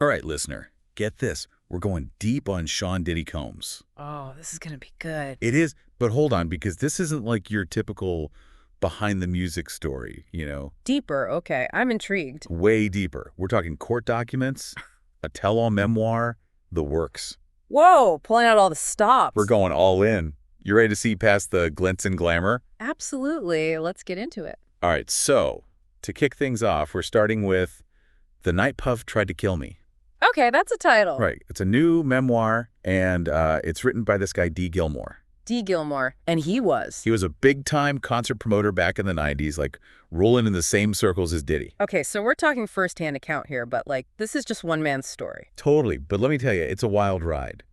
All right, listener, get this. We're going deep on Sean Diddy Combs. Oh, this is going to be good. It is, but hold on, because this isn't like your typical behind-the-music story, you know? Deeper, okay. I'm intrigued. Way deeper. We're talking court documents, a tell-all memoir, the works. Whoa, pulling out all the stops. We're going all in. You ready to see past the glints and glamour? Absolutely. Let's get into it. All right, so to kick things off, we're starting with The Night Puff Tried to Kill Me. Okay, that's a title. Right. It's a new memoir, and it's written by this guy, D. Gilmore. D. Gilmore. And he was. He was a big-time concert promoter back in the 90s, like rolling in the same circles as Diddy. Okay, so we're talking first-hand account here, but, like, this is just one man's story. Totally. But let me tell you, it's a wild ride,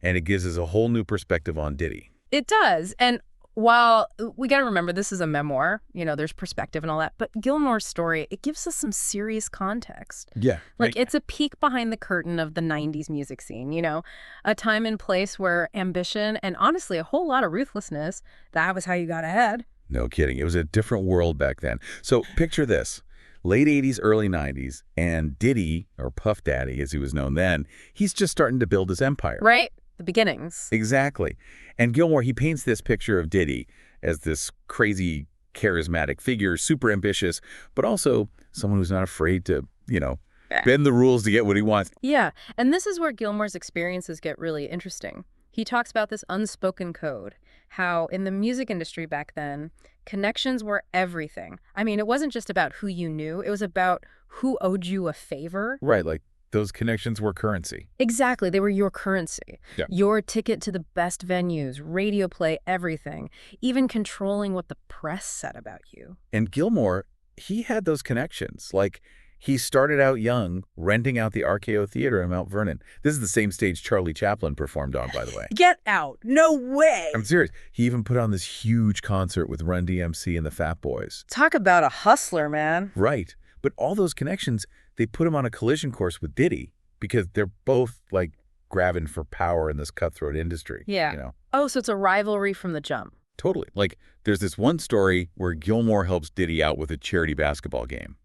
and it gives us a whole new perspective on Diddy. It does. And while we got to remember this is a memoir, you know, there's perspective and all that, but Gilmore's story, it gives us some serious context. Yeah. Like, it's a peek behind the curtain of the 90s music scene, you know, a time and place where ambition and honestly a whole lot of ruthlessness, that was how you got ahead. No kidding. It was a different world back then. So picture this. Late 80s, early 90s, and Diddy, or Puff Daddy as he was known then, he's just starting to build his empire. Right? The beginnings. Exactly. And Gilmore, he paints this picture of Diddy as this crazy, charismatic figure, super ambitious, but also someone who's not afraid to, you know, bend the rules to get what he wants. Yeah, and this is where Gilmore's experiences get really interesting. He talks about this unspoken code, how in the music industry back then, connections were everything. I mean, it wasn't just about who you knew, it was about who owed you a favor. Right, like those connections were currency. Exactly, they were your currency. Yeah. Your ticket to the best venues, radio play, everything, even controlling what the press said about you. And Gilmore, he had those connections. Like, he started out young, renting out the RKO Theater in Mount Vernon. This is the same stage Charlie Chaplin performed on, by the way. Get out! No way! I'm serious. He even put on this huge concert with Run DMC and the Fat Boys. Talk about a hustler, man. Right. But all those connections, they put him on a collision course with Diddy because they're both, like, grabbing for power in this cutthroat industry. Yeah. You know? Oh, so it's a rivalry from the jump. Totally. Like, there's this one story where Gilmore helps Diddy out with a charity basketball game.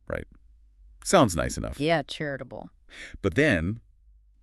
Right. Sounds nice enough. Yeah, charitable. But then,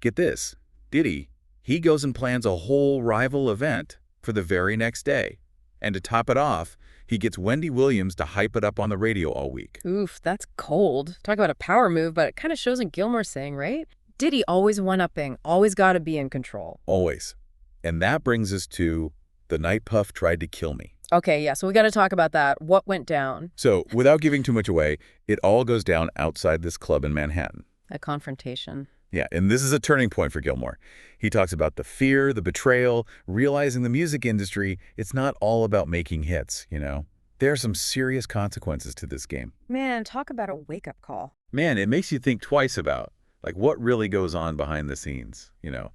get this, Diddy, he goes and plans a whole rival event for the very next day. And to top it off, he gets Wendy Williams to hype it up on the radio all week. Oof, that's cold. Talk about a power move, but it kind of shows in Gilmore's saying, right? Diddy always one-upping, always got to be in control. Always. And that brings us to The Night Puff Tried to Kill Me. Okay, yeah, so we got to talk about that. What went down? So, without giving too much away, it all goes down outside this club in Manhattan. A confrontation. Yeah, and this is a turning point for Gilmore. He talks about the fear, the betrayal, realizing the music industry, it's not all about making hits, you know? There are some serious consequences to this game. Man, talk about a wake-up call. Man, it makes you think twice about, like, what really goes on behind the scenes, you know?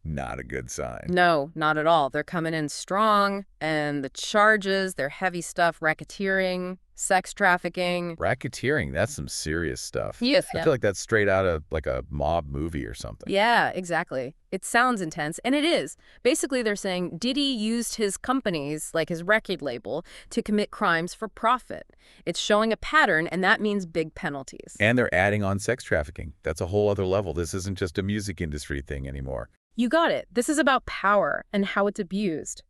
Not a good sign. No, not at all. They're coming in strong, and the charges, they're heavy stuff, racketeering, sex trafficking. Racketeering, that's some serious stuff. Yes. I feel like that's straight out of, like, a mob movie or something. Yeah, exactly. It sounds intense, and it is. Basically, they're saying Diddy used his companies, like his record label, to commit crimes for profit. It's showing a pattern, and that means big penalties. And they're adding on sex trafficking. That's a whole other level. This isn't just a music industry thing anymore. You got it. This is about power and how it's abused.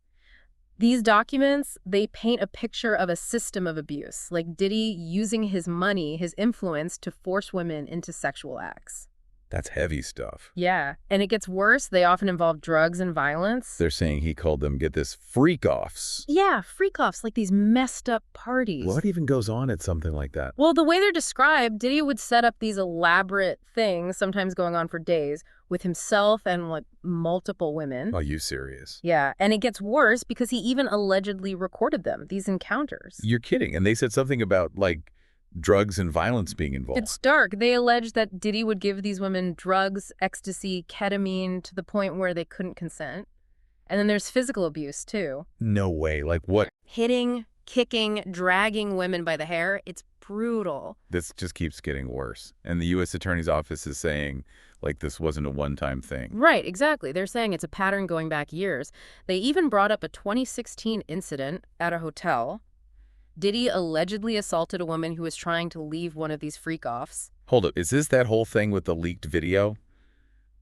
These documents, they paint a picture of a system of abuse, like Diddy using his money, his influence, to force women into sexual acts. That's heavy stuff. Yeah, and it gets worse. They often involve drugs and violence. They're saying he called them, get this, freak-offs. Yeah, freak-offs, like these messed up parties. What even goes on at something like that? Well, the way they're described, Diddy would set up these elaborate things, sometimes going on for days, with himself and, like, multiple women. Are you serious? Yeah, and it gets worse because he even allegedly recorded them, these encounters. You're kidding. And they said something about, like, drugs and violence being involved. It's dark. They allege that Diddy would give these women drugs, ecstasy, ketamine, to the point where they couldn't consent. And then there's physical abuse, too. No way. Like what? Hitting, kicking, dragging women by the hair. It's brutal. This just keeps getting worse. And the U.S. Attorney's Office is saying, like, this wasn't a one-time thing. Right, exactly. They're saying it's a pattern going back years. They even brought up a 2016 incident at a hotel. Diddy allegedly assaulted a woman who was trying to leave one of these freak-offs. Hold up, is this that whole thing with the leaked video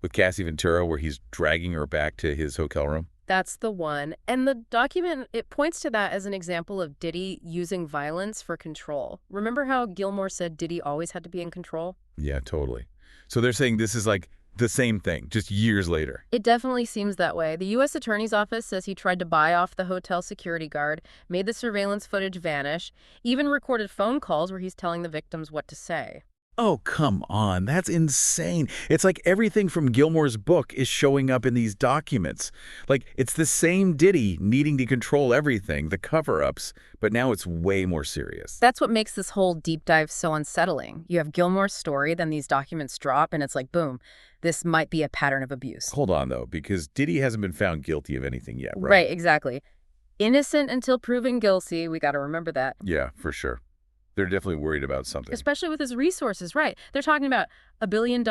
with Cassie Ventura where he's dragging her back to his hotel room? That's the one. And the document, it points to that as an example of Diddy using violence for control. Remember how Gilmore said Diddy always had to be in control? Yeah, totally. So they're saying this is like the same thing, just years later. It definitely seems that way. The U.S. Attorney's Office says he tried to buy off the hotel security guard, made the surveillance footage vanish, even recorded phone calls where he's telling the victims what to say. Oh, come on. That's insane. It's like everything from Gilmore's book is showing up in these documents. Like, it's the same Diddy needing to control everything, the cover-ups, but now it's way more serious. That's what makes this whole deep dive so unsettling. You have Gilmore's story, then these documents drop, and it's like, boom, this might be a pattern of abuse. Hold on, though, because Diddy hasn't been found guilty of anything yet, right? Right, exactly. Innocent until proven guilty. We got to remember that. Yeah, for sure. They're definitely worried about something. Especially with his resources, right? They're talking about $1 billion,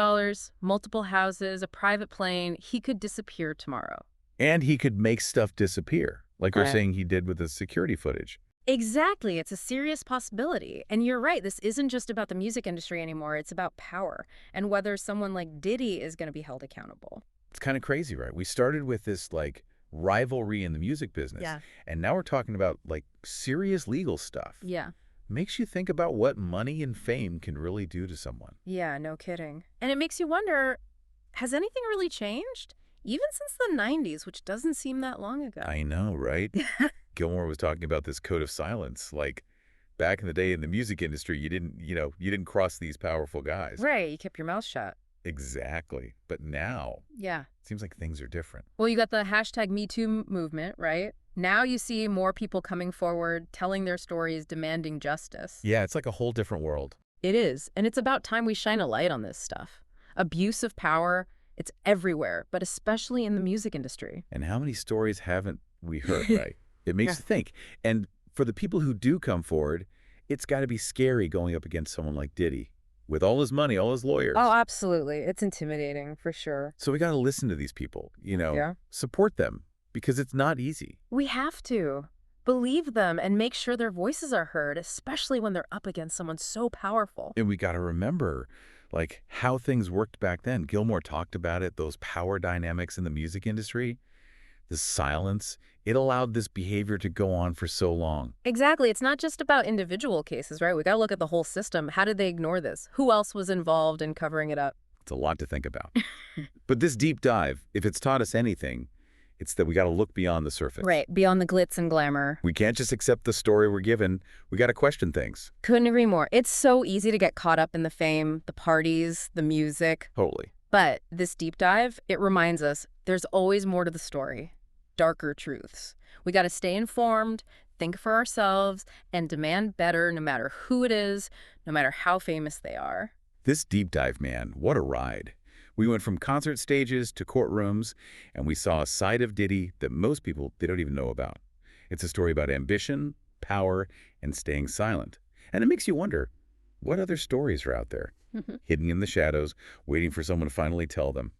multiple houses, a private plane. He could disappear tomorrow. And he could make stuff disappear, like we're Right. saying he did with the security footage. Exactly. It's a serious possibility. And you're right. This isn't just about the music industry anymore. It's about power and whether someone like Diddy is going to be held accountable. It's kind of crazy, right? We started with this, like, rivalry in the music business. Yeah. And now we're talking about, like, serious legal stuff. Yeah. Makes you think about what money and fame can really do to someone. Yeah, no kidding. And it makes you wonder, has anything really changed? Even since the 90s, which doesn't seem that long ago. I know, right? Gilmore was talking about this code of silence. Like, back in the day in the music industry, you didn't cross these powerful guys. Right, you kept your mouth shut. Exactly. But now, Yeah. it seems like things are different. Well, you got the hashtag #MeToo movement, right? Now you see more people coming forward, telling their stories, demanding justice. Yeah, it's like a whole different world. It is, and it's about time we shine a light on this stuff. Abuse of power, it's everywhere, but especially in the music industry. And how many stories haven't we heard, right? It makes Yeah. you think. And for the people who do come forward, it's got to be scary going up against someone like Diddy with all his money, all his lawyers. Oh, absolutely. It's intimidating, for sure. So we got to listen to these people, Yeah. support them because it's not easy. We have to. Believe them and make sure their voices are heard, especially when they're up against someone so powerful. And we got to remember, like, how things worked back then. Gilmore talked about it, those power dynamics in the music industry, the silence. It allowed this behavior to go on for so long. Exactly. It's not just about individual cases, right? We got to look at the whole system. How did they ignore this? Who else was involved in covering it up? It's a lot to think about. But this deep dive, if it's taught us anything, it's that we got to look beyond the surface. Right. Beyond the glitz and glamour. We can't just accept the story we're given. We got to question things. Couldn't agree more. It's so easy to get caught up in the fame, the parties, the music. Totally. But this deep dive, it reminds us there's always more to the story. Darker truths. We got to stay informed, think for ourselves, and demand better no matter who it is, no matter how famous they are. This deep dive, man, what a ride. We went from concert stages to courtrooms, and we saw a side of Diddy that most people, they don't even know about. It's a story about ambition, power, and staying silent. And it makes you wonder, what other stories are out there, hidden in the shadows, waiting for someone to finally tell them?